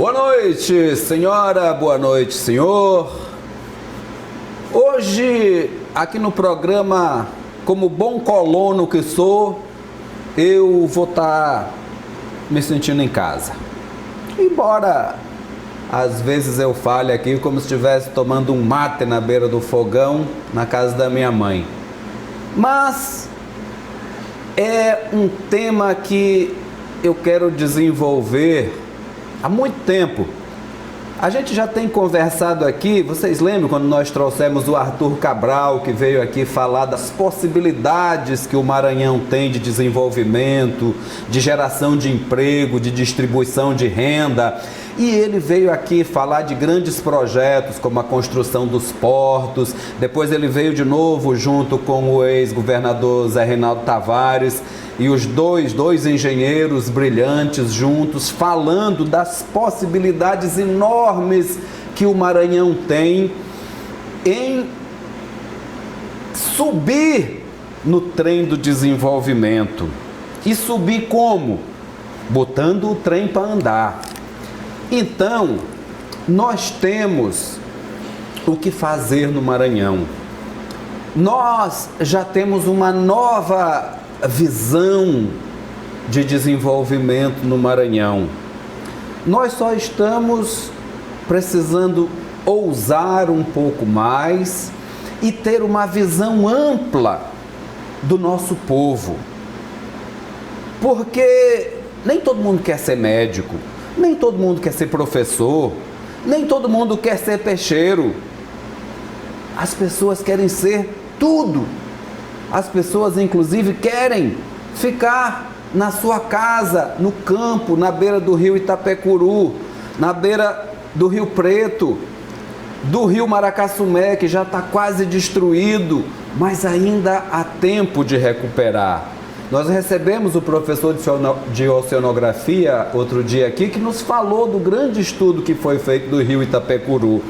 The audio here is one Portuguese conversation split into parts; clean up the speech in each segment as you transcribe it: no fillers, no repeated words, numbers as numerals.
Boa noite, senhora, boa noite, senhor. Hoje, aqui no programa, como bom colono que sou, eu vou estar me sentindo em casa. Embora, às vezes eu fale aqui como se estivesse tomando um mate na beira do fogão, na casa da minha mãe. Mas é um tema que eu quero desenvolver há muito tempo. A gente já tem conversado aqui, vocês lembram quando nós trouxemos o Arthur Cabral, que veio aqui falar das possibilidades que o Maranhão tem de desenvolvimento, de geração de emprego, de distribuição de renda. E ele veio aqui falar de grandes projetos, como a construção dos portos. Depois ele veio de novo junto com o ex-governador Zé Reinaldo Tavares e os dois engenheiros brilhantes juntos, falando das possibilidades enormes que o Maranhão tem em subir no trem do desenvolvimento. E subir como? Botando o trem para andar. Então, nós temos o que fazer no Maranhão. Nós já temos uma nova visão de desenvolvimento no Maranhão. Nós só estamos precisando ousar um pouco mais e ter uma visão ampla do nosso povo. Porque nem todo mundo quer ser médico, nem todo mundo quer ser professor, nem todo mundo quer ser peixeiro. As pessoas querem ser tudo. As pessoas, inclusive, querem ficar na sua casa, no campo, na beira do rio Itapecuru, na beira do Rio Preto, do rio Maracassumé, que já está quase destruído, mas ainda há tempo de recuperar. Nós recebemos o professor de oceanografia outro dia aqui, que nos falou do grande estudo que foi feito do rio Itapecuru.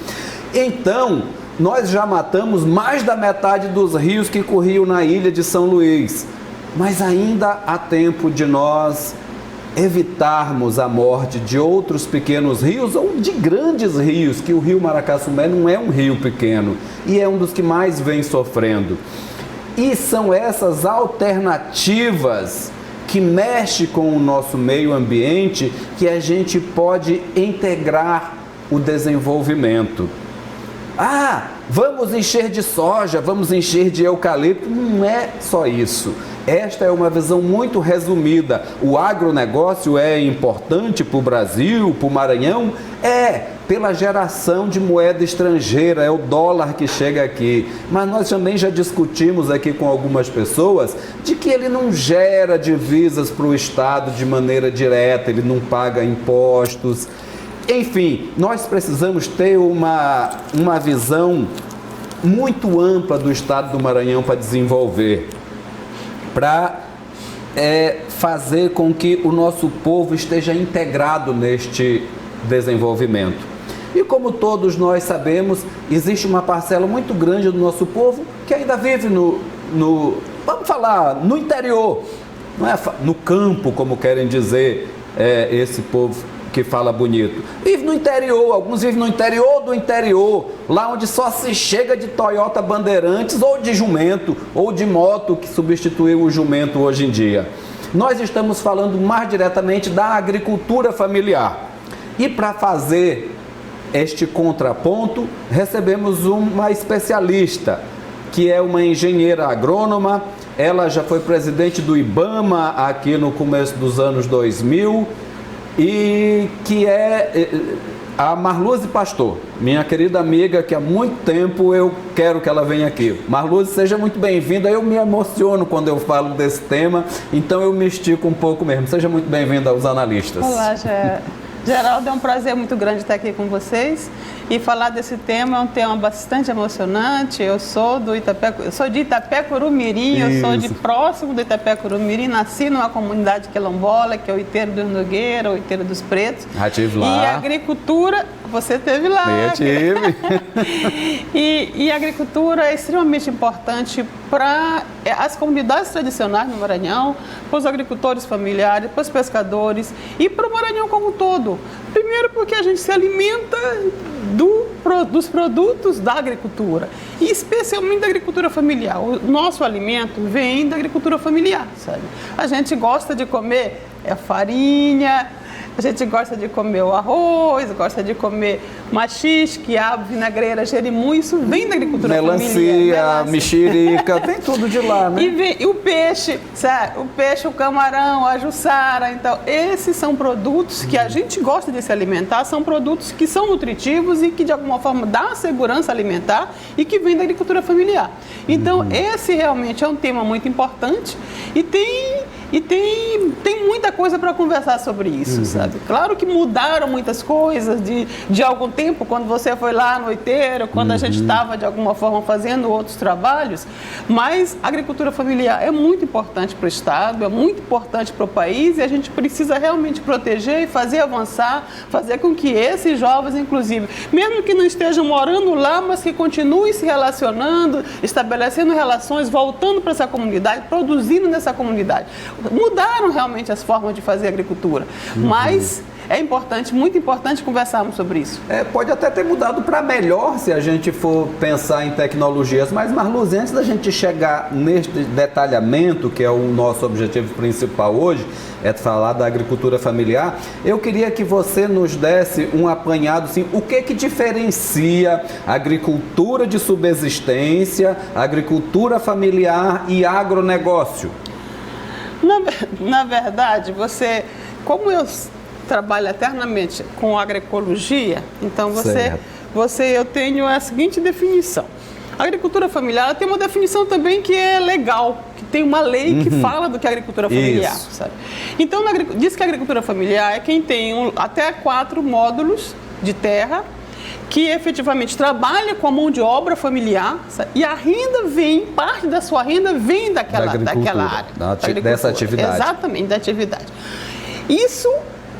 Então, nós já matamos mais da metade dos rios que corriam na ilha de São Luís, mas ainda há tempo de nós evitarmos a morte de outros pequenos rios ou de grandes rios, que o rio Maracassumé não é um rio pequeno e é um dos que mais vem sofrendo. E são essas alternativas que mexem com o nosso meio ambiente que a gente pode integrar o desenvolvimento. Ah, vamos encher de soja, vamos encher de eucalipto. Não é só isso. Esta é uma visão muito resumida. O agronegócio é importante para o Brasil, para o Maranhão? É, pela geração de moeda estrangeira, é o dólar que chega aqui. Mas nós também já discutimos aqui com algumas pessoas de que ele não gera divisas para o Estado de maneira direta, ele não paga impostos. Enfim, nós precisamos ter uma visão muito ampla do Estado do Maranhão para desenvolver, para fazer com que o nosso povo esteja integrado neste desenvolvimento. E como todos nós sabemos, existe uma parcela muito grande do nosso povo que ainda vive vamos falar, no interior, não é no campo, como querem dizer esse povo que fala bonito. Vive no interior, alguns vivem no interior do interior, lá onde só se chega de Toyota Bandeirantes ou de jumento, ou de moto que substituiu o jumento hoje em dia. Nós estamos falando mais diretamente da agricultura familiar. E para fazer este contraponto, recebemos uma especialista, que é uma engenheira agrônoma. Ela já foi presidente do IBAMA aqui no começo dos anos 2000, e que é a Marluze Pastor, minha querida amiga, que há muito tempo eu quero que ela venha aqui. Marluze, seja muito bem-vinda. Eu me emociono quando eu falo desse tema, então eu me estico um pouco mesmo. Seja muito bem-vinda aos analistas. Olá, Geraldo, é um prazer muito grande estar aqui com vocês e falar desse tema. É um tema bastante emocionante. Eu sou de Itapecuru-Mirim, eu sou de próximo do Itapecuru-Mirim, nasci numa comunidade quilombola, que é o Iteiro dos Nogueira, o Iteiro dos Pretos. Já tive lá. E a agricultura, você esteve lá. Eu tive. E a agricultura é extremamente importante para as comunidades tradicionais no Maranhão, para os agricultores familiares, para os pescadores e para o Maranhão como um todo. Primeiro, Primeiro porque a gente se alimenta dos produtos da agricultura, e especialmente da agricultura familiar. O nosso alimento vem da agricultura familiar, sabe? A gente gosta de comer farinha, a gente gosta de comer o arroz, gosta de comer maxixe, quiabo, vinagreira, jerimum, isso vem da agricultura familiar. Melancia, mexerica, vem tudo de lá, né? E o peixe, sabe? O peixe, o camarão, a juçara. Então, esses são produtos que a gente gosta de se alimentar, são produtos que são nutritivos e que, de alguma forma, dão segurança alimentar e que vêm da agricultura familiar. Então, esse realmente é um tema muito importante e tem muita coisa para conversar sobre isso, sabe? Claro que mudaram muitas coisas de algum tempo, quando você foi lá no Oiteiro, quando a gente estava, de alguma forma, fazendo outros trabalhos, mas a agricultura familiar é muito importante para o Estado, é muito importante para o país, e a gente precisa realmente proteger e fazer avançar, fazer com que esses jovens, inclusive, mesmo que não estejam morando lá, mas que continuem se relacionando, estabelecendo relações, voltando para essa comunidade, produzindo nessa comunidade. Mudaram realmente as formas de fazer agricultura, mas é importante, muito importante conversarmos sobre isso. Pode até ter mudado para melhor se a gente for pensar em tecnologias, mas Marluce, antes da gente chegar neste detalhamento, que é o nosso objetivo principal hoje, é falar da agricultura familiar, eu queria que você nos desse um apanhado, assim, o que diferencia a agricultura de subsistência, agricultura familiar e agronegócio? Na verdade, como eu trabalho eternamente com agroecologia, então eu tenho a seguinte definição. A agricultura familiar tem uma definição também que é legal, que tem uma lei que fala do que é agricultura familiar, sabe? Então, diz que a agricultura familiar é quem tem até 4 módulos de terra, que efetivamente trabalha com a mão de obra familiar, sabe? E a renda parte da sua renda vem daquela área. Dessa atividade. Exatamente, da atividade. Isso,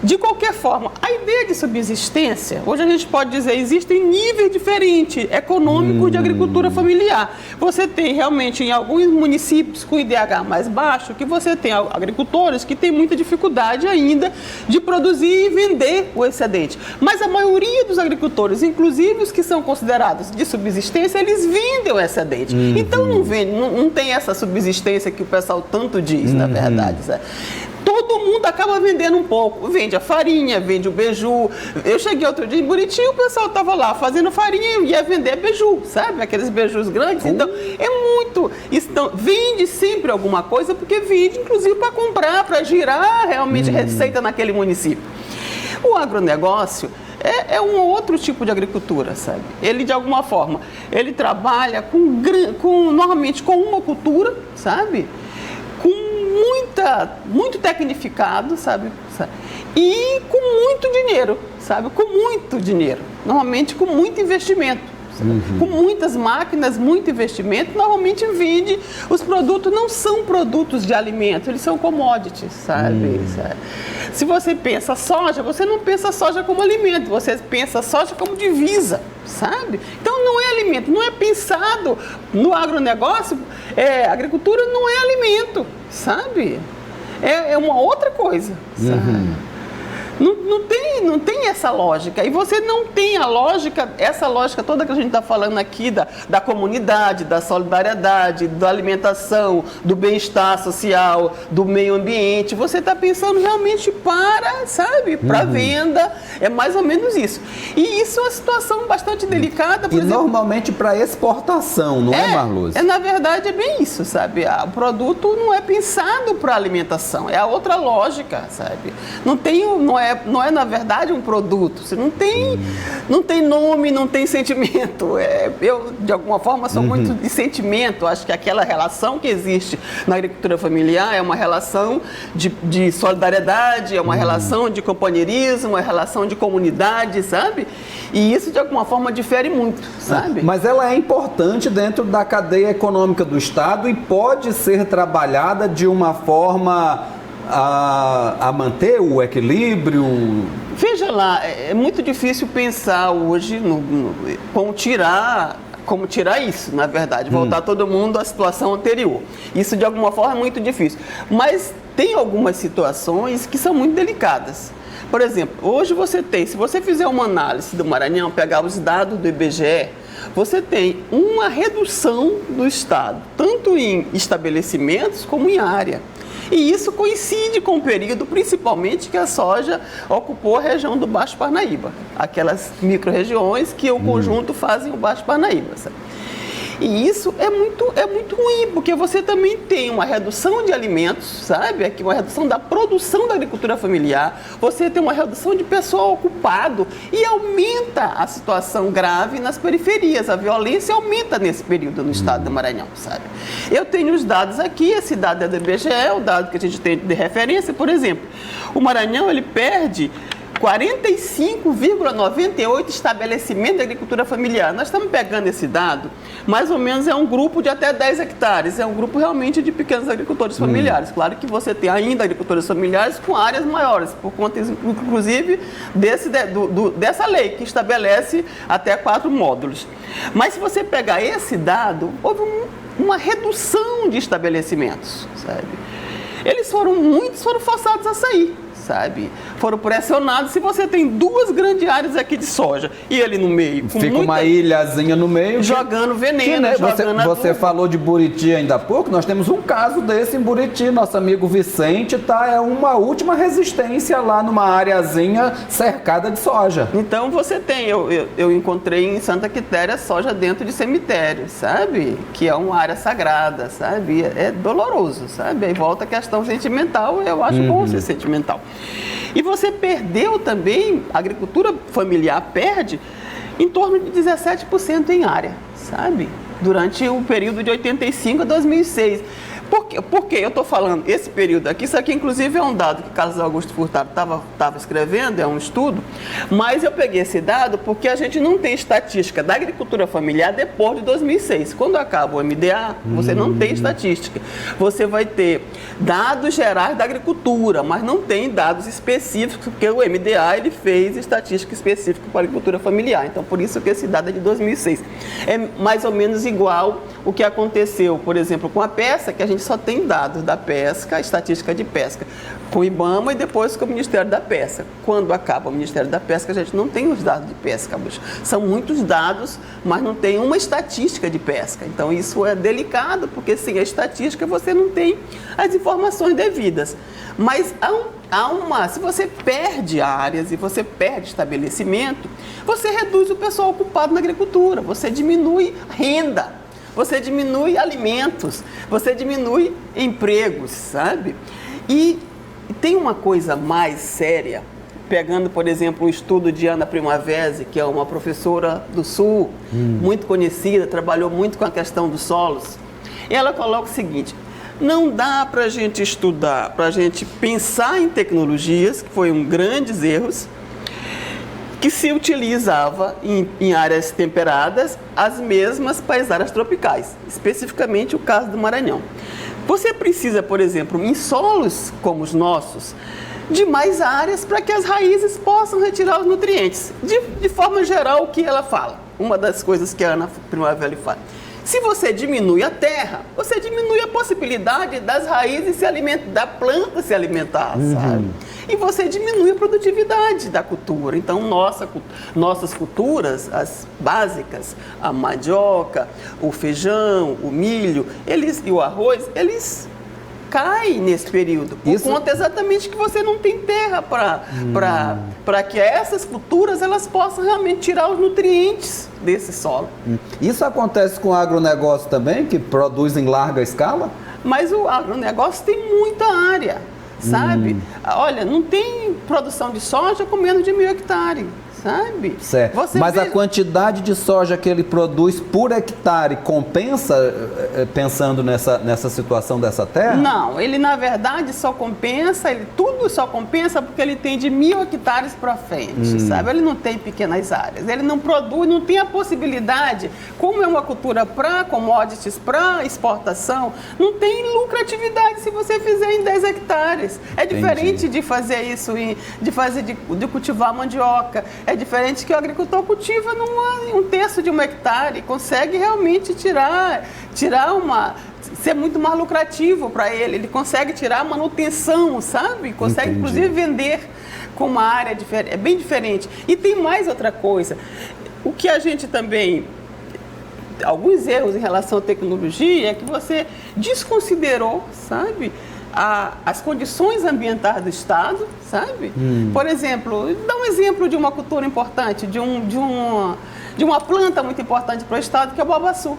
de qualquer forma, a ideia de subsistência, hoje a gente pode dizer, existem níveis diferentes econômicos de agricultura familiar. Você tem realmente em alguns municípios com IDH mais baixo, que você tem agricultores que têm muita dificuldade ainda de produzir e vender o excedente. Mas a maioria dos agricultores, inclusive os que são considerados de subsistência, eles vendem o excedente. Então não tem essa subsistência que o pessoal tanto diz, na verdade, sabe? Todo mundo acaba vendendo um pouco. Vende a farinha, vende o beiju. Eu cheguei outro dia em Buriti, o pessoal estava lá fazendo farinha e ia vender beiju, sabe? Aqueles beijus grandes. Então, é muito. Vende sempre alguma coisa, porque vende, inclusive, para comprar, para girar realmente receita naquele município. O agronegócio é um outro tipo de agricultura, sabe? Ele, de alguma forma, ele trabalha normalmente com uma cultura, sabe? Muito tecnificado, sabe? E com muito dinheiro, sabe? Com muito dinheiro. Normalmente com muito investimento. Com muitas máquinas, muito investimento, normalmente vende. Os produtos não são produtos de alimento, eles são commodities, sabe? Se você pensa soja, você não pensa soja como alimento, você pensa soja como divisa, sabe? Então não é alimento, não é pensado no agronegócio, a agricultura não é alimento, sabe? É uma outra coisa, sabe? Não tem essa lógica. E você não tem essa lógica toda que a gente está falando aqui da comunidade, da solidariedade, da alimentação, do bem-estar social, do meio ambiente. Você está pensando realmente para venda. É mais ou menos isso. E isso é uma situação bastante delicada. Por exemplo, normalmente para exportação, não é, Marluce? Na verdade, é bem isso, sabe? O produto não é pensado para alimentação. É a outra lógica, sabe? Não é, na verdade, um produto. Você não tem nome, não tem sentimento. Eu, de alguma forma, sou muito de sentimento. Acho que aquela relação que existe na agricultura familiar é uma relação de solidariedade, é uma relação de companheirismo, uma relação de comunidade, sabe? E isso, de alguma forma, difere muito, sabe? Mas ela é importante dentro da cadeia econômica do Estado e pode ser trabalhada de uma forma a manter o equilíbrio? Veja lá, é muito difícil pensar hoje como tirar isso, na verdade, voltar todo mundo à situação anterior. Isso, de alguma forma, é muito difícil. Mas tem algumas situações que são muito delicadas. Por exemplo, hoje você tem, se você fizer uma análise do Maranhão, pegar os dados do IBGE, você tem uma redução do estado, tanto em estabelecimentos como em área. E isso coincide com o período, principalmente, que a soja ocupou a região do Baixo Parnaíba, aquelas micro-regiões que o conjunto fazem o Baixo Parnaíba, sabe? E isso é muito ruim, porque você também tem uma redução de alimentos, sabe? Aqui uma redução da produção da agricultura familiar, você tem uma redução de pessoal ocupado e aumenta a situação grave nas periferias. A violência aumenta nesse período no estado do Maranhão, sabe? Eu tenho os dados aqui, esse dado é do IBGE, o dado que a gente tem de referência, por exemplo, o Maranhão ele perde 45,98 estabelecimentos de agricultura familiar. Nós estamos pegando esse dado, mais ou menos é um grupo de até 10 hectares, é um grupo realmente de pequenos agricultores familiares. Claro que você tem ainda agricultores familiares com áreas maiores, por conta, inclusive, dessa lei que estabelece até 4 módulos. Mas se você pegar esse dado, houve uma redução de estabelecimentos, sabe? Muitos foram forçados a sair, sabe? Foram pressionados. Se você tem 2 grandes áreas aqui de soja e ali no meio... Fica uma ilhazinha no meio. Jogando veneno, jogando Você falou de Buriti ainda há pouco, nós temos um caso desse em Buriti. Nosso amigo Vicente é uma última resistência lá numa areazinha cercada de soja. Então você tem, eu encontrei em Santa Quitéria soja dentro de cemitério, sabe? Que é uma área sagrada, sabe? É doloroso, sabe? Aí volta a questão sentimental, eu acho bom ser sentimental. E você perdeu também, a agricultura familiar perde em torno de 17% em área, sabe? Durante o período de 85 a 2006. Por que eu estou falando esse período aqui? Isso aqui, inclusive, é um dado que Carlos Augusto Furtado estava escrevendo, é um estudo, mas eu peguei esse dado porque a gente não tem estatística da agricultura familiar depois de 2006. Quando acaba o MDA, você não tem estatística. Você vai ter dados gerais da agricultura, mas não tem dados específicos, porque o MDA ele fez estatística específica para a agricultura familiar. Então, por isso que esse dado é de 2006. É mais ou menos igual o que aconteceu, por exemplo, com a pesca, que a gente só tem dados da pesca, a estatística de pesca, com o IBAMA e depois com o Ministério da Pesca. Quando acaba o Ministério da Pesca, a gente não tem os dados de pesca. São muitos dados, mas não tem uma estatística de pesca. Então, isso é delicado, porque sem a estatística você não tem as informações devidas. Mas se você perde áreas e você perde estabelecimento, você reduz o pessoal ocupado na agricultura, você diminui renda. Você diminui alimentos, você diminui empregos, sabe? E tem uma coisa mais séria, pegando, por exemplo, o estudo de Ana Primavesi, que é uma professora do Sul, muito conhecida, trabalhou muito com a questão dos solos. Ela coloca o seguinte: não dá para a gente estudar, para a gente pensar em tecnologias, que foi um grandes erros, que se utilizava em áreas temperadas as mesmas para as áreas tropicais, especificamente o caso do Maranhão. Você precisa, por exemplo, em solos como os nossos, de mais áreas para que as raízes possam retirar os nutrientes. De forma geral, o que ela fala? Uma das coisas que a Ana Primavera fala. Se você diminui a terra, você diminui a possibilidade das raízes se alimentar, da planta se alimentar, sabe? E você diminui a produtividade da cultura. Então, nossas culturas, as básicas, a mandioca, o feijão, o milho, e o arroz, eles caem nesse período. Por conta exatamente que você não tem terra para que essas culturas elas possam realmente tirar os nutrientes desse solo. Isso acontece com o agronegócio também, que produz em larga escala? Mas o agronegócio tem muita área, sabe? Olha, não tem produção de soja com menos de 1.000 hectares. Sabe? Certo. Mas a quantidade de soja que ele produz por hectare compensa, pensando nessa situação dessa terra? Não, ele na verdade só compensa, tudo só compensa porque ele tem de 1.000 hectares para frente, sabe? Ele não tem pequenas áreas, ele não produz, não tem a possibilidade, como é uma cultura para commodities, para exportação, não tem lucratividade se você fizer em 10 hectares. É diferente de fazer isso, de cultivar mandioca. É diferente que o agricultor cultiva um terço de 1 hectare, consegue realmente ser muito mais lucrativo para ele consegue tirar a manutenção, sabe? Consegue inclusive vender com uma área diferente, é bem diferente. E tem mais outra coisa. O que a gente também... Alguns erros em relação à tecnologia é que você desconsiderou, sabe, as condições ambientais do Estado, sabe? Por exemplo, dá um exemplo de uma cultura importante, de uma planta muito importante para o Estado, que é o babaçu.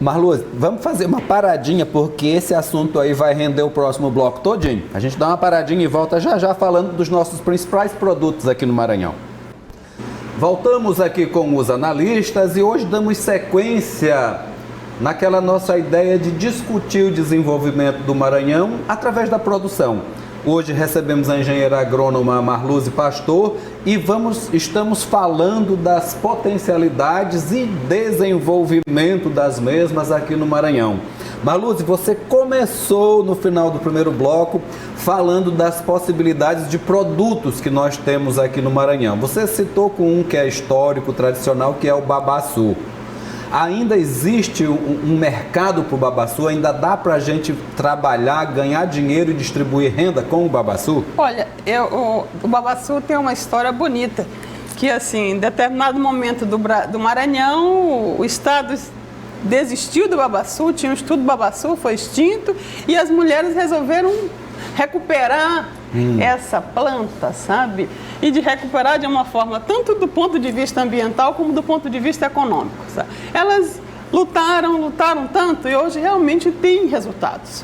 Marluz, vamos fazer uma paradinha, porque esse assunto aí vai render o próximo bloco todinho. A gente dá uma paradinha e volta já já falando dos nossos principais produtos aqui no Maranhão. Voltamos aqui com os analistas e hoje damos sequência naquela nossa ideia de discutir o desenvolvimento do Maranhão através da produção. Hoje recebemos a engenheira agrônoma Marluze Pastor e estamos falando das potencialidades e desenvolvimento das mesmas aqui no Maranhão. Marluze, você começou no final do primeiro bloco falando das possibilidades de produtos que nós temos aqui no Maranhão. Você citou com um que é histórico, tradicional, que é o babaçu. Ainda existe um mercado para o babaçu? Ainda dá para a gente trabalhar, ganhar dinheiro e distribuir renda com o babaçu? Olha, o babaçu tem uma história bonita, que assim, em determinado momento do Maranhão, o Estado desistiu do babaçu, tinha um estudo do babaçu, foi extinto, e as mulheres resolveram recuperar essa planta, sabe? E de recuperar de uma forma tanto do ponto de vista ambiental como do ponto de vista econômico, sabe? Elas lutaram tanto e hoje realmente tem resultados.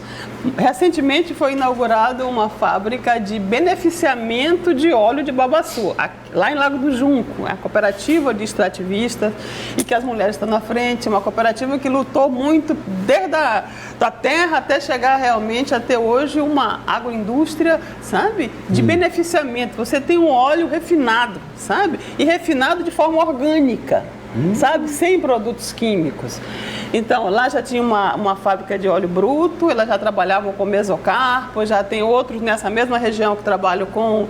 Recentemente foi inaugurada uma fábrica de beneficiamento de óleo de babaçu, lá em Lago do Junco, a cooperativa de extrativistas, e que as mulheres estão na frente, uma cooperativa que lutou muito desde da terra até chegar realmente até hoje uma agroindústria, sabe, de beneficiamento. Você tem um óleo refinado, sabe, e refinado de forma orgânica, sabe, sem produtos químicos. Então, lá já tinha uma fábrica de óleo bruto, elas já trabalhavam com mesocarpo, já tem outros nessa mesma região que trabalham com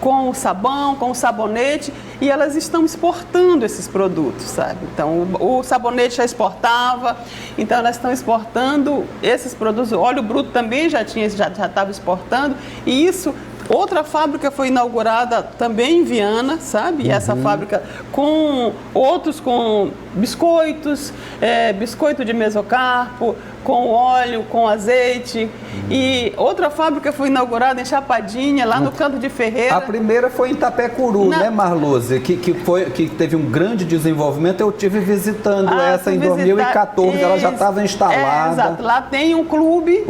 o sabão, com o sabonete, e elas estão exportando esses produtos, sabe? Então, o sabonete já exportava, então elas estão exportando esses produtos. O óleo bruto também já estava exportando, e isso... Outra fábrica foi inaugurada também em Viana, sabe? Essa fábrica com biscoitos, biscoito de mesocarpo, com óleo, com azeite. E outra fábrica foi inaugurada em Chapadinha, lá no Canto de Ferreira. A primeira foi em Itapecuru, né, Marluze? Que teve um grande desenvolvimento. Eu estive visitando essa em 2014, ela já estava instalada. Exato, lá tem um clube.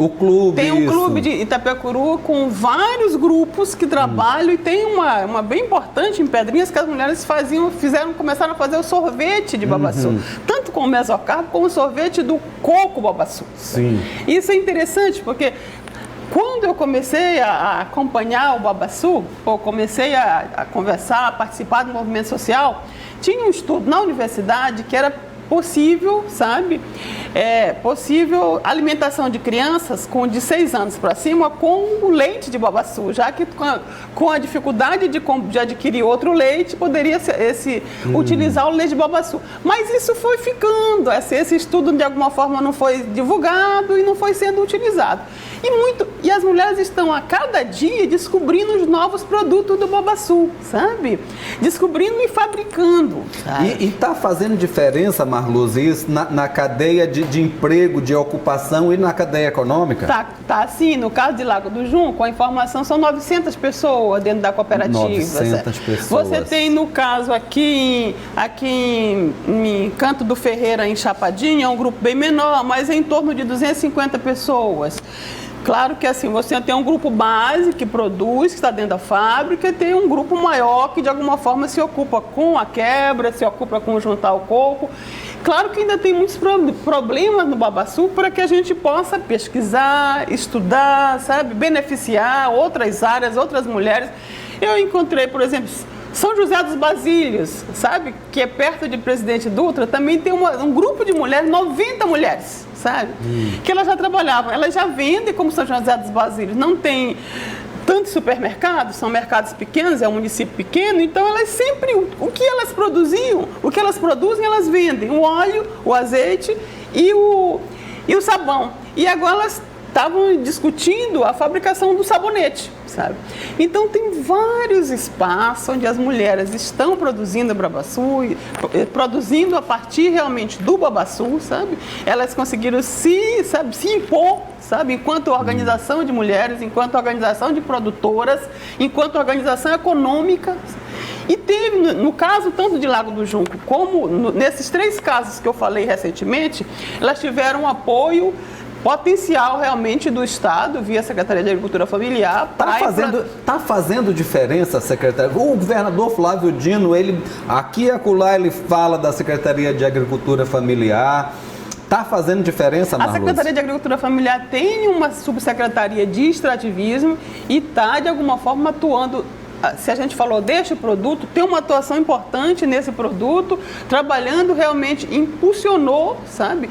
Tem um clube de Itapecuru com vários grupos que trabalham e tem uma bem importante em Pedrinhas que as mulheres começaram a fazer o sorvete de babaçu. Tanto com o mesocarpo como o sorvete do coco babaçu. Sim. Isso é interessante porque quando eu comecei a acompanhar o babaçu, ou comecei a conversar, a participar do movimento social, tinha um estudo na universidade que era possível, sabe? Possível alimentação de crianças de 6 anos para cima com o leite de babaçu, já que com a dificuldade de adquirir outro leite, poderia utilizar o leite de babaçu. Mas isso foi ficando, esse estudo de alguma forma não foi divulgado e não foi sendo utilizado. E as mulheres estão a cada dia descobrindo os novos produtos do babaçu, sabe? Descobrindo e fabricando. E está fazendo diferença, Marluze, isso na cadeia de emprego, de ocupação e na cadeia econômica? Tá sim. No caso de Lago do Junco, a informação são 900 pessoas dentro da cooperativa. 900 pessoas. Você tem, no caso, aqui em Canto do Ferreira, em Chapadinha, é um grupo bem menor, mas é em torno de 250 pessoas. Claro que assim, você tem um grupo base que produz, que está dentro da fábrica, e tem um grupo maior que de alguma forma se ocupa com a quebra, se ocupa com juntar o coco. Claro que ainda tem muitos problemas no babaçu para que a gente possa pesquisar, estudar, sabe, beneficiar outras áreas, outras mulheres. Eu encontrei, por exemplo, São José dos Basílios, sabe, que é perto de Presidente Dutra, também tem um grupo de mulheres, 90 mulheres, sabe, que elas já trabalhavam, elas já vendem como São José dos Basílios, não tem tantos supermercados, são mercados pequenos, é um município pequeno, então elas sempre, o que elas produziam, o que elas produzem, elas vendem, o óleo, o azeite e o sabão. E agora elas estavam discutindo a fabricação do sabonete, sabe? Então tem vários espaços onde as mulheres estão produzindo a babaçu, produzindo a partir realmente do babaçu, sabe? Elas conseguiram se impor, sabe? Enquanto organização de mulheres, enquanto organização de produtoras, enquanto organização econômica. E teve, no caso tanto de Lago do Junco como nesses 3 casos que eu falei recentemente, elas tiveram um apoio potencial realmente do Estado, via Secretaria de Agricultura Familiar. Tá fazendo diferença, secretário? O governador Flávio Dino, ele aqui e acolá ele fala da Secretaria de Agricultura Familiar. Está fazendo diferença, Marluce? A Secretaria de Agricultura Familiar tem uma subsecretaria de extrativismo e está, de alguma forma, atuando. Se a gente falou deste produto, tem uma atuação importante nesse produto, trabalhando realmente, impulsionou, sabe?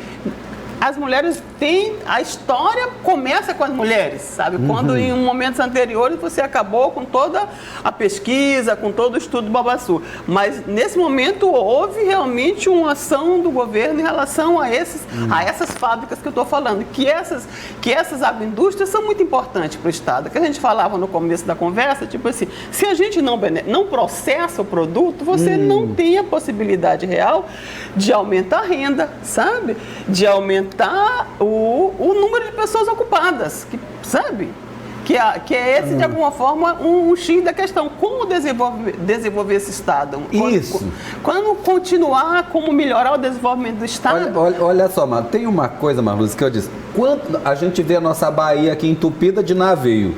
As mulheres têm, a história começa com as mulheres, sabe? Quando em momentos anteriores você acabou com toda a pesquisa, com todo o estudo do babaçu. Mas nesse momento houve realmente uma ação do governo em relação a essas fábricas que eu estou falando, que essas agroindústrias são muito importantes para o Estado. Que a gente falava no começo da conversa, tipo assim, se a gente não processa o produto, você não tem a possibilidade real de aumentar a renda, sabe? De aumentar o número de pessoas ocupadas, sabe? Que é esse, de alguma forma, um X da questão. Como desenvolver esse Estado? Isso. Quando continuar, como melhorar o desenvolvimento do Estado? Olha só, mano, tem uma coisa, Marluce, que eu disse. Quando a gente vê a nossa Bahia aqui entupida de navio,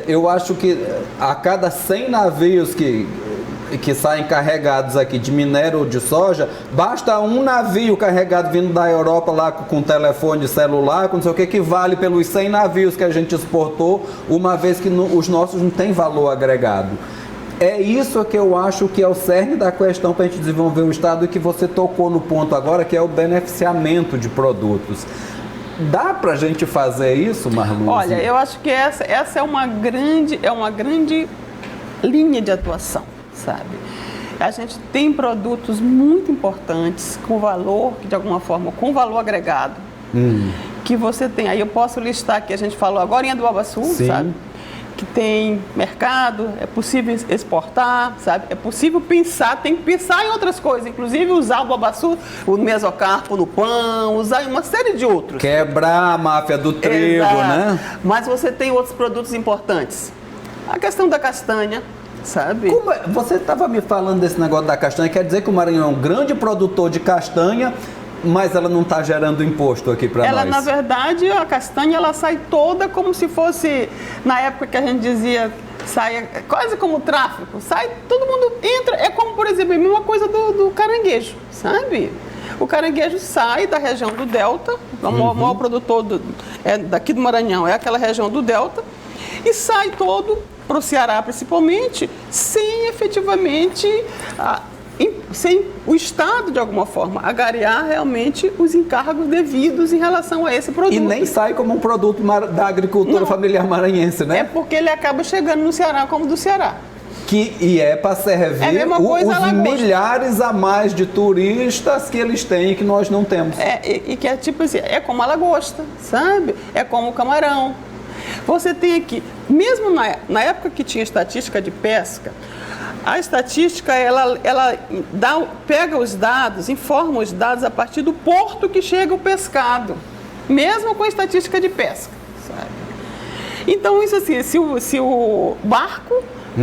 eu acho que a cada 100 navios que saem carregados aqui de minério ou de soja, basta um navio carregado vindo da Europa lá com telefone celular, com não sei o que vale pelos 100 navios que a gente exportou, uma vez que os nossos não têm valor agregado. É isso que eu acho que é o cerne da questão para a gente desenvolver o Estado e que você tocou no ponto agora, que é o beneficiamento de produtos. Dá para a gente fazer isso, Marluce? Olha, eu acho que essa é uma grande linha de atuação, sabe? A gente tem produtos muito importantes com valor, que de alguma forma, com valor agregado, que você tem. Aí eu posso listar que a gente falou agora em do babaçu, sabe? Que tem mercado, é possível exportar, sabe? É possível pensar, tem que pensar em outras coisas, inclusive usar o babaçu, o mesocarpo no pão, usar uma série de outros. Quebrar a máfia do trigo, né? Mas você tem outros produtos importantes. A questão da castanha, sabe? Você estava me falando desse negócio da castanha, quer dizer que o Maranhão é um grande produtor de castanha, mas ela não está gerando imposto aqui para nós? Na verdade, a castanha ela sai toda como se fosse, na época que a gente dizia, sai quase como tráfico, sai, todo mundo entra, é como, por exemplo, a mesma coisa do caranguejo, sabe? O caranguejo sai da região do Delta, o maior produtor daqui do Maranhão é aquela região do Delta, e sai todo para o Ceará principalmente, sem efetivamente, sem o Estado de alguma forma agariar realmente os encargos devidos em relação a esse produto. E nem sai como um produto da agricultura familiar maranhense, né? É porque ele acaba chegando no Ceará como do Ceará. E é para servir os milhares a mais de turistas que eles têm e que nós não temos. E que é tipo assim, é como a lagosta, sabe? É como o camarão. Você tem aqui, mesmo na época que tinha estatística de pesca, a estatística ela pega os dados, informa os dados a partir do porto que chega o pescado, mesmo com a estatística de pesca, sabe? Então, isso assim, se o barco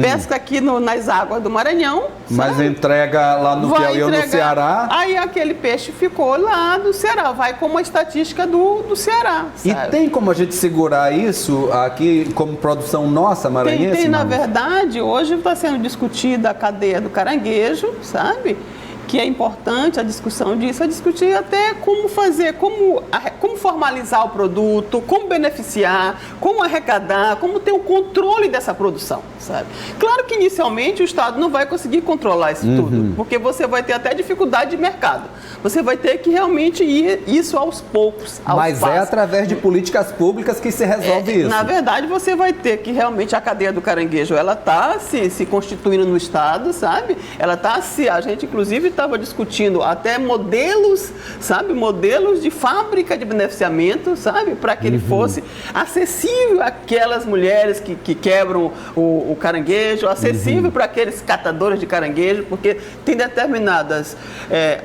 pesca aqui nas águas do Maranhão, mas sabe? Entrega lá no Piauí ou no Ceará. Aí aquele peixe ficou lá do Ceará, vai como a estatística do Ceará, sabe? E tem como a gente segurar isso aqui como produção nossa maranhense? Tem na verdade, hoje está sendo discutida a cadeia do caranguejo, sabe? Que é importante a discussão disso, a discutir até como fazer, como formalizar o produto, como beneficiar, como arrecadar, como ter o controle dessa produção, sabe? Claro que inicialmente o Estado não vai conseguir controlar isso tudo, porque você vai ter até dificuldade de mercado. Você vai ter que realmente ir isso aos poucos, Mas passos. É através de políticas públicas que se resolve isso. Na verdade, você vai ter que realmente a cadeia do caranguejo, ela está se constituindo no Estado, sabe? Ela está a gente inclusive estava discutindo até modelos, sabe, modelos de fábrica de beneficiamento, sabe, para que ele fosse acessível àquelas mulheres que quebram o caranguejo, acessível para aqueles catadores de caranguejo, porque tem determinadas,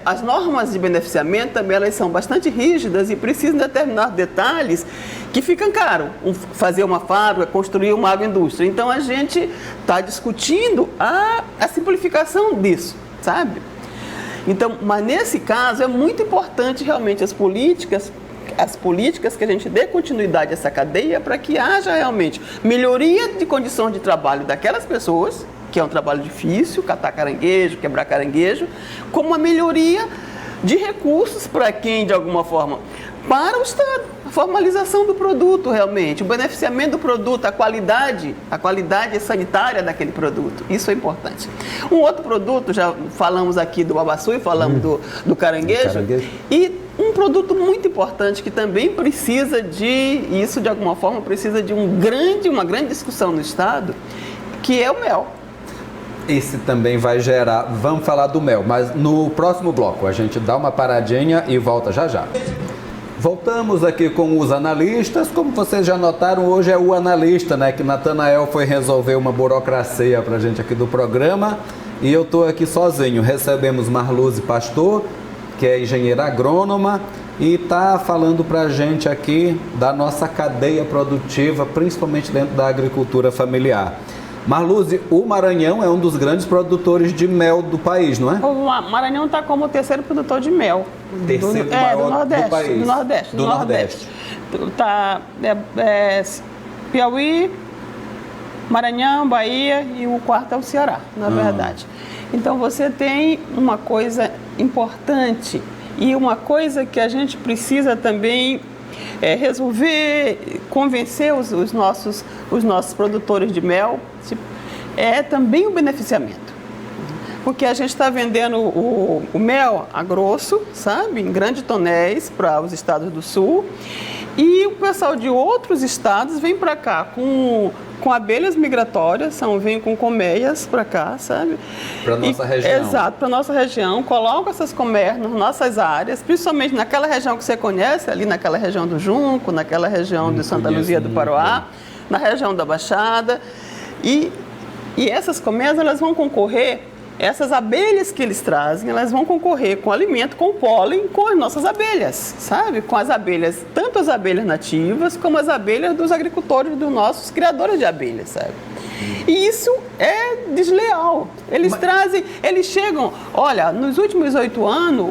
as normas de beneficiamento também elas são bastante rígidas e precisam de determinados detalhes que ficam caro, fazer uma fábrica, construir uma agroindústria. Então a gente está discutindo a simplificação disso, sabe? Então, mas nesse caso é muito importante realmente as políticas que a gente dê continuidade a essa cadeia para que haja realmente melhoria de condições de trabalho daquelas pessoas, que é um trabalho difícil, catar caranguejo, quebrar caranguejo, como uma melhoria de recursos para quem, de alguma forma, para o Estado, a formalização do produto realmente, o beneficiamento do produto, a qualidade sanitária daquele produto, isso é importante. Um outro produto, já falamos aqui do babaçu e falamos do caranguejo, e um produto muito importante que também precisa isso de alguma forma precisa de uma grande discussão no Estado, que é o mel. Esse também vai gerar, vamos falar do mel, mas no próximo bloco a gente dá uma paradinha e volta já já. Voltamos aqui com os analistas. Como vocês já notaram, hoje é o analista, né? Que Natanael foi resolver uma burocracia para a gente aqui do programa. E eu estou aqui sozinho. Recebemos Marluze Pastor, que é engenheira agrônoma, e está falando para a gente aqui da nossa cadeia produtiva, principalmente dentro da agricultura familiar. Marluze, o Maranhão é um dos grandes produtores de mel do país, não é? O Maranhão está como o terceiro produtor de mel. Terceiro maior do Nordeste, do país. Do Nordeste. Tá, Piauí, Maranhão, Bahia e o quarto é o Ceará, na verdade. Então você tem uma coisa importante e uma coisa que a gente precisa também resolver, convencer os nossos produtores de mel, é também o beneficiamento. Porque a gente está vendendo o mel a grosso, sabe, em grandes tonéis para os estados do sul, e o pessoal de outros estados vem para cá com abelhas migratórias, vem com colmeias para cá, sabe? Para nossa região. Exato, para nossa região. Coloca essas colmeias nas nossas áreas, principalmente naquela região que você conhece, ali naquela região do Junco, naquela região de Santa Luzia do Paroá, na região da Baixada. E essas colmeias, elas vão concorrer, essas abelhas que eles trazem, elas vão concorrer com alimento, com pólen, com as nossas abelhas, sabe? Com as abelhas, tanto as abelhas nativas, como as abelhas dos agricultores, dos nossos criadores de abelhas, sabe? E isso é desleal. Eles chegam... Olha, nos últimos 8 anos,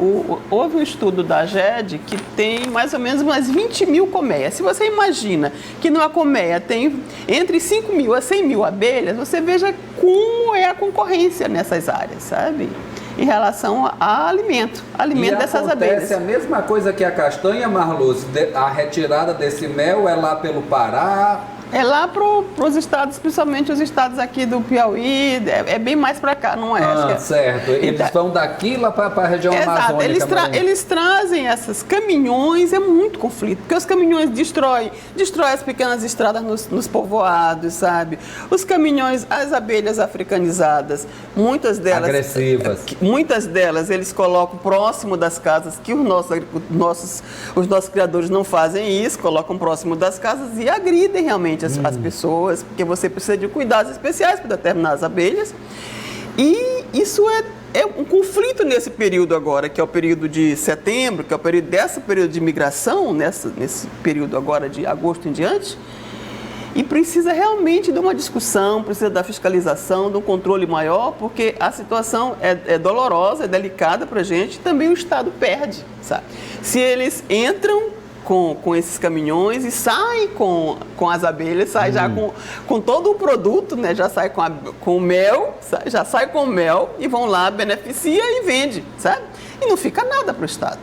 houve um estudo da GED que tem mais ou menos umas 20 mil colmeias. Se você imagina que numa colmeia tem entre 5 mil a 100 mil abelhas, você veja como é a concorrência nessas áreas, sabe? Em relação a alimento dessas abelhas. Acontece a mesma coisa que a castanha, Marluze, a retirada desse mel é lá pelo Pará... É lá para os estados, principalmente os estados aqui do Piauí, é bem mais para cá, não é? Certo. Eles vão daqui lá para a região amazônica. Eles trazem esses caminhões, é muito conflito, porque os caminhões destroem as pequenas estradas nos povoados, sabe? Os caminhões, as abelhas africanizadas, muitas delas... Agressivas. Muitas delas eles colocam próximo das casas, que os nossos criadores não fazem isso, colocam próximo das casas e agridem realmente as pessoas, porque você precisa de cuidados especiais para determinadas abelhas. E isso é um conflito nesse período agora, que é o período de setembro, que é o período de migração, nesse período agora de agosto em diante. E precisa realmente de uma discussão, precisa da fiscalização, de um controle maior, porque a situação é dolorosa, é delicada para a gente, e também o Estado perde, sabe? Se eles entram com esses caminhões e saem com as abelhas, sai já com todo o produto, né? Já sai com o mel, já sai com o mel e vão lá, beneficia e vende, sabe? E não fica nada para o Estado.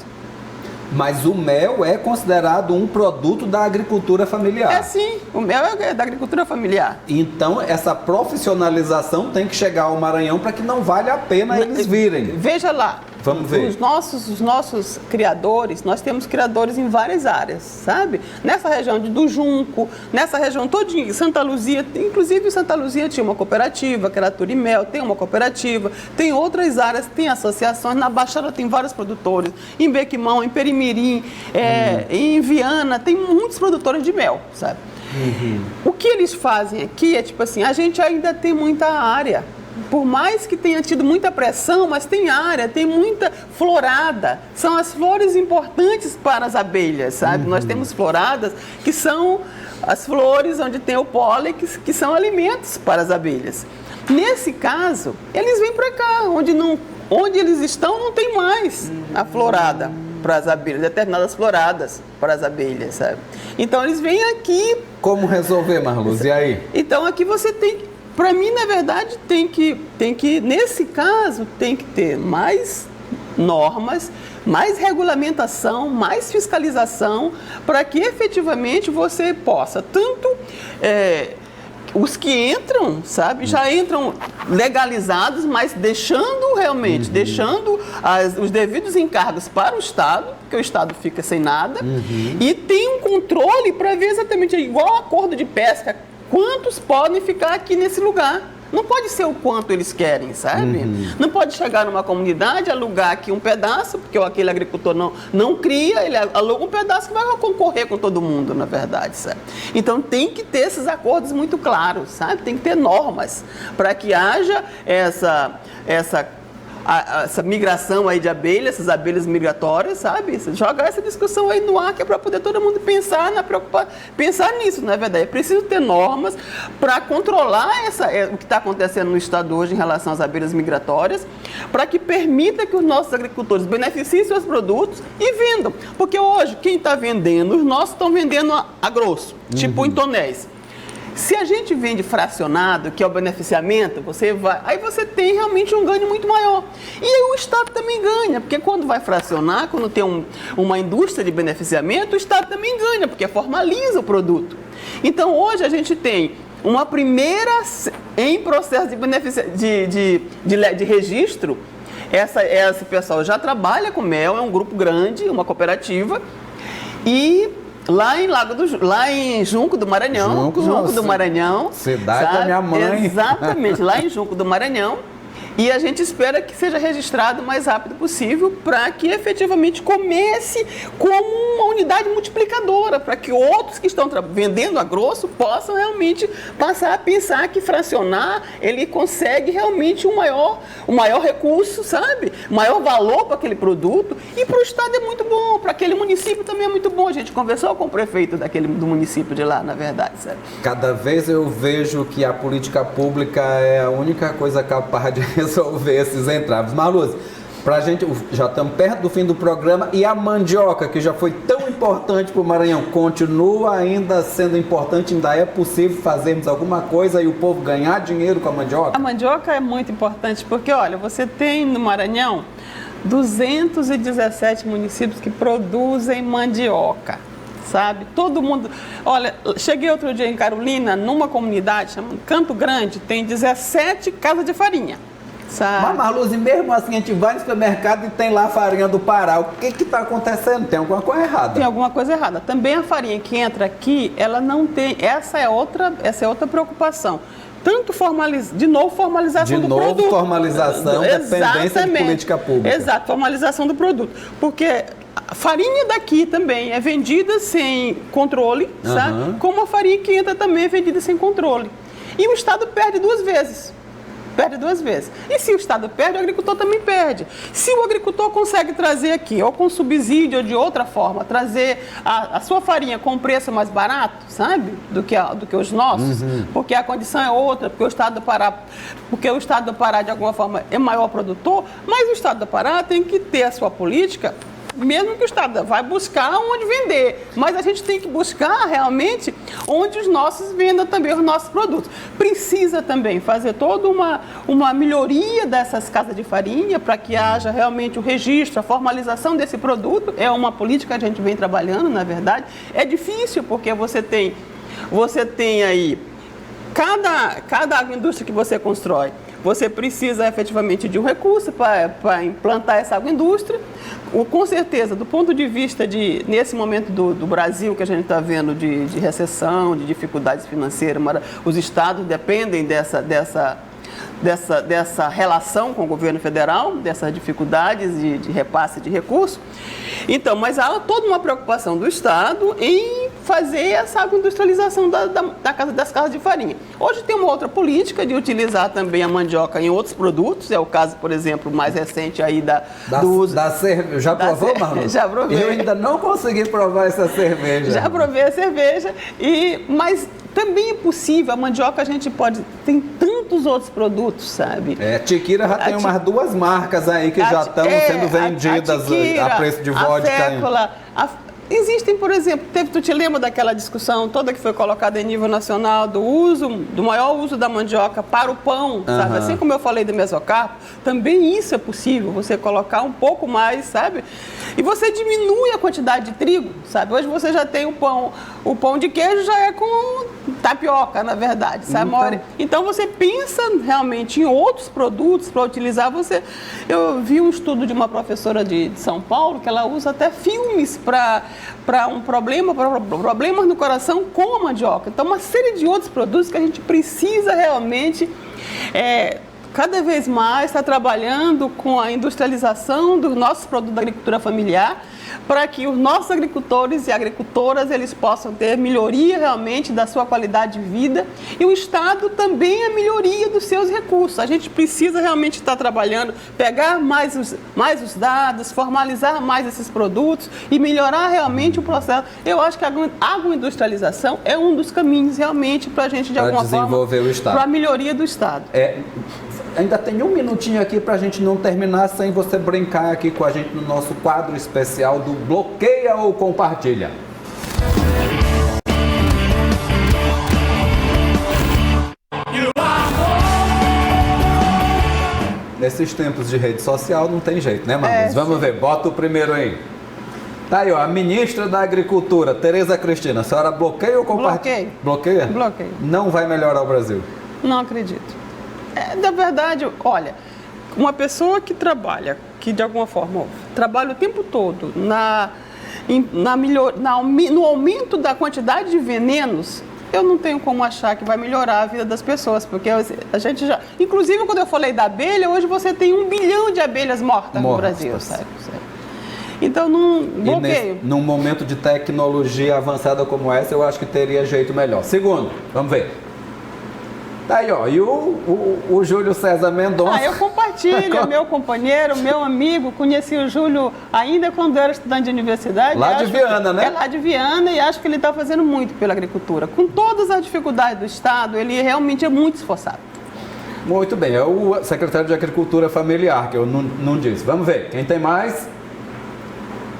Mas o mel é considerado um produto da agricultura familiar. É sim, o mel é da agricultura familiar. Então, essa profissionalização tem que chegar ao Maranhão para que não valha a pena eles virem. Veja lá, Vamos ver. Os nossos criadores, nós temos criadores em várias áreas, sabe? Nessa região do Junco, nessa região todinha, Santa Luzia, inclusive Santa Luzia tinha uma cooperativa, que era a Turimel, tem uma cooperativa, tem outras áreas, tem associações, na Baixada tem vários produtores, em Bequimão, em Perimirim, em Viana, tem muitos produtores de mel, sabe? O que eles fazem aqui é tipo assim, a gente ainda tem muita área, por mais que tenha tido muita pressão, mas tem área, tem muita florada, são as flores importantes para as abelhas, sabe? Nós temos floradas que são as flores onde tem o pólen, que são alimentos para as abelhas. Nesse caso, eles vêm para cá, onde eles estão não tem mais a florada para as abelhas, determinadas floradas para as abelhas, sabe? Então eles vêm aqui. Como resolver, Marluz? E aí? Então aqui você tem, para mim, na verdade, tem que, nesse caso, tem que ter mais normas, mais regulamentação, mais fiscalização, para que efetivamente você possa tanto os que entram, sabe, já entram legalizados, mas deixando realmente, deixando os devidos encargos para o Estado, porque o Estado fica sem nada, e tem um controle para ver exatamente, igual acordo de pesca, quantos podem ficar aqui nesse lugar. Não pode ser o quanto eles querem, sabe? Não pode chegar numa comunidade, alugar aqui um pedaço, porque aquele agricultor não cria, ele aluga um pedaço que vai concorrer com todo mundo, na verdade, sabe? Então tem que ter esses acordos muito claros, sabe? Tem que ter normas para que haja essa migração aí de abelhas, essas abelhas migratórias, sabe? Jogar essa discussão aí no ar, que é para poder todo mundo pensar nisso, não é verdade? É preciso ter normas para controlar o que está acontecendo no estado hoje em relação às abelhas migratórias, para que permita que os nossos agricultores beneficiem seus produtos e vendam. Porque hoje, quem está vendendo, os nossos estão vendendo a grosso, tipo em tonéis. Se a gente vende fracionado, que é o beneficiamento, aí você tem realmente um ganho muito maior. E aí o Estado também ganha, porque quando vai fracionar, quando tem uma indústria de beneficiamento, o Estado também ganha, porque formaliza o produto. Então hoje a gente tem uma primeira em processo de registro. Esse pessoal já trabalha com mel, é um grupo grande, uma cooperativa, e lá em Junco do Maranhão, Junco do Maranhão, cidade sabe? Da minha mãe. Exatamente, lá em Junco do Maranhão. E a gente espera que seja registrado o mais rápido possível para que efetivamente comece como uma unidade multiplicadora, para que outros que estão vendendo a grosso possam realmente passar a pensar que fracionar, ele consegue realmente um maior recurso, sabe? Maior valor para aquele produto, e para o Estado é muito bom, para aquele município também é muito bom. A gente conversou com o prefeito do município de lá, na verdade, sabe? Cada vez eu vejo que a política pública é a única coisa capaz de resolver esses entraves. Marluz, pra gente, já estamos perto do fim do programa, e a mandioca, que já foi tão importante para o Maranhão, continua ainda sendo importante? Ainda é possível fazermos alguma coisa e o povo ganhar dinheiro com a mandioca? A mandioca é muito importante porque, olha, você tem no Maranhão 217 municípios que produzem mandioca, sabe? Todo mundo... Olha, cheguei outro dia em Carolina, numa comunidade chamada Campo Grande, tem 17 casas de farinha, sabe? Mas, Marluz, mesmo assim, a gente vai no supermercado e tem lá a farinha do Pará. O que está acontecendo? Tem alguma coisa errada? Tem alguma coisa errada. Também a farinha que entra aqui, ela não tem... Essa é outra preocupação. Tanto formalização do produto. De novo, formalização, dependência de política pública. Exato, formalização do produto. Porque a farinha daqui também é vendida sem controle, sabe? Como a farinha que entra também é vendida sem controle. E o Estado perde duas vezes. E se o Estado perde, o agricultor também perde. Se o agricultor consegue trazer aqui, ou com subsídio ou de outra forma, trazer a sua farinha com preço mais barato, sabe? Do que os nossos, porque a condição é outra, porque o Estado do Pará, de alguma forma, é maior produtor, mas o Estado do Pará tem que ter a sua política, mesmo que o Estado vai buscar onde vender, mas a gente tem que buscar realmente onde os nossos vendam também os nossos produtos. Precisa também fazer toda uma melhoria dessas casas de farinha para que haja realmente o registro, a formalização desse produto. É uma política que a gente vem trabalhando, na verdade. É difícil porque você tem aí cada indústria que você constrói, você precisa efetivamente de um recurso para implantar essa agroindústria. Com certeza, do ponto de vista nesse momento do Brasil que a gente está vendo de recessão, de dificuldades financeiras, os estados dependem dessa relação com o governo federal, dessas dificuldades de repasse de recursos. Então, mas há toda uma preocupação do Estado em fazer essa agroindustrialização das casas de farinha. Hoje tem uma outra política de utilizar também a mandioca em outros produtos, é o caso, por exemplo, mais recente aí do uso... Já provou, Marlon? Já provei. Eu ainda não consegui provar essa cerveja. Já provei a cerveja, mas também é possível, a mandioca a gente pode... Tem tantos outros produtos, sabe? Tiquira já tem umas 2 marcas aí que já estão sendo vendidas a preço de vodka. Fécula, existem, por exemplo, tu te lembra daquela discussão toda que foi colocada em nível nacional do maior uso da mandioca para o pão, sabe? Assim como eu falei do mesocarpo, também isso é possível, você colocar um pouco mais, sabe? E você diminui a quantidade de trigo, sabe? Hoje você já tem o pão de queijo já é com tapioca, na verdade, sabe? Então você pensa realmente em outros produtos para utilizar. Eu vi um estudo de uma professora de São Paulo que ela usa até filmes para problemas no coração com a mandioca. Então, uma série de outros produtos que a gente precisa realmente cada vez mais estar trabalhando com a industrialização dos nossos produtos da agricultura familiar, para que os nossos agricultores e agricultoras eles possam ter melhoria realmente da sua qualidade de vida e o Estado também a melhoria dos seus recursos. A gente precisa realmente estar trabalhando, pegar mais os dados, formalizar mais esses produtos e melhorar realmente o processo. Eu acho que a agroindustrialização é um dos caminhos realmente para a gente, de alguma forma, para a melhoria do Estado. Ainda tem 1 minutinho aqui para a gente não terminar sem você brincar aqui com a gente no nosso quadro especial do Bloqueia ou Compartilha. Nesses tempos de rede social não tem jeito, né, Marcos? Vamos ver, bota o primeiro aí. Tá aí, ó, a ministra da Agricultura, Tereza Cristina. A senhora bloqueia ou compartilha? Bloqueia. Bloqueia? Não vai melhorar o Brasil? Não acredito. Na verdade, olha, uma pessoa que trabalha, que de alguma forma trabalha o tempo todo no aumento da quantidade de venenos, eu não tenho como achar que vai melhorar a vida das pessoas, porque a gente já... Inclusive, quando eu falei da abelha, hoje você tem 1 bilhão de abelhas mortas no Brasil, sabe? Então, não bloqueio. Num momento de tecnologia avançada como essa, eu acho que teria jeito melhor. Segundo, vamos ver. Tá aí, ó, e o Júlio César Mendonça. Eu compartilho, meu companheiro, meu amigo, conheci o Júlio ainda quando eu era estudante de universidade. Lá de Viana, né? É lá de Viana e acho que ele está fazendo muito pela agricultura. Com todas as dificuldades do Estado, ele realmente é muito esforçado. Muito bem, é o secretário de Agricultura Familiar, que eu não disse. Vamos ver, quem tem mais?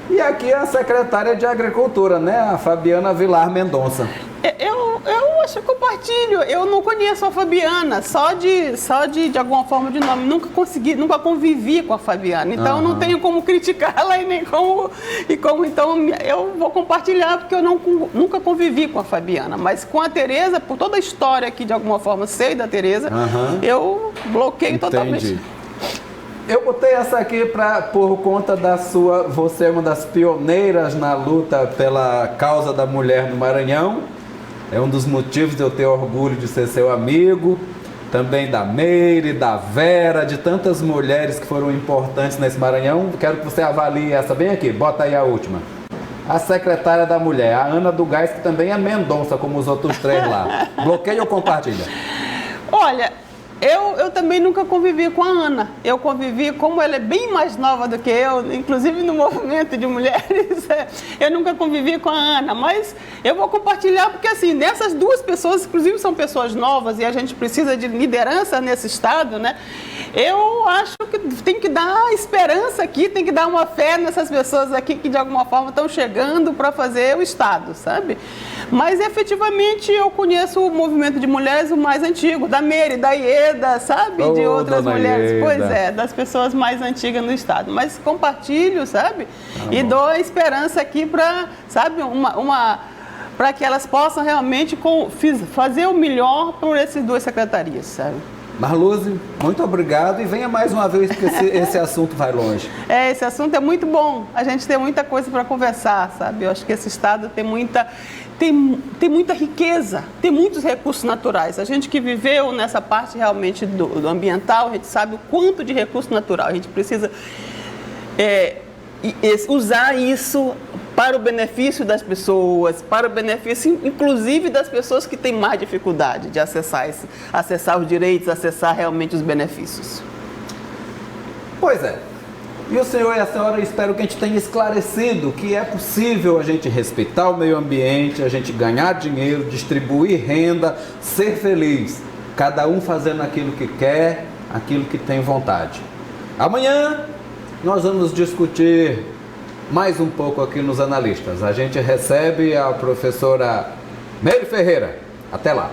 E aqui é a secretária de Agricultura, né? A Fabiana Vilar Mendonça. Eu acho que compartilho. Eu não conheço a Fabiana, só de alguma forma de nome. Nunca convivi com a Fabiana. Então, não tenho como criticá-la e nem como... Então, eu vou compartilhar porque eu nunca convivi com a Fabiana. Mas com a Tereza, por toda a história que de alguma forma sei da Tereza, eu bloqueio totalmente. Eu botei essa aqui por conta você é uma das pioneiras na luta pela causa da mulher no Maranhão. É um dos motivos de eu ter orgulho de ser seu amigo. Também da Meire, da Vera, de tantas mulheres que foram importantes nesse Maranhão. Quero que você avalie essa bem aqui. Bota aí a última. A secretária da mulher, a Ana do Gás, que também é Mendonça, como os outros 3 lá. Bloqueia ou compartilha? Olha... Eu também nunca convivi com a Ana. Eu convivi, como ela é bem mais nova do que eu, inclusive no movimento de mulheres, eu nunca convivi com a Ana. Mas eu vou compartilhar, porque assim, nessas 2 pessoas, inclusive são pessoas novas e a gente precisa de liderança nesse estado, né? Eu acho que tem que dar esperança aqui, tem que dar uma fé nessas pessoas aqui que de alguma forma estão chegando para fazer o estado, sabe? Mas efetivamente eu conheço o movimento de mulheres o mais antigo, da Meire, da Ieda, sabe? De outras mulheres. Ieda. Pois é, das pessoas mais antigas no estado. Mas compartilho, sabe? E dou a esperança aqui para, sabe, para que elas possam realmente fazer o melhor por essas 2 secretarias, sabe? Marluce, muito obrigado e venha mais uma vez, porque esse assunto vai longe. Esse assunto é muito bom, a gente tem muita coisa para conversar, sabe? Eu acho que esse estado tem muita riqueza, tem muitos recursos naturais. A gente que viveu nessa parte realmente do ambiental, a gente sabe o quanto de recurso natural. A gente precisa usar isso para o benefício das pessoas, para o benefício, inclusive, das pessoas que têm mais dificuldade de acessar os direitos, acessar realmente os benefícios. Pois é. E o senhor e a senhora, espero que a gente tenha esclarecido que é possível a gente respeitar o meio ambiente, a gente ganhar dinheiro, distribuir renda, ser feliz. Cada um fazendo aquilo que quer, aquilo que tem vontade. Amanhã nós vamos discutir mais um pouco aqui nos Analistas. A gente recebe a professora Meire Ferreira. Até lá.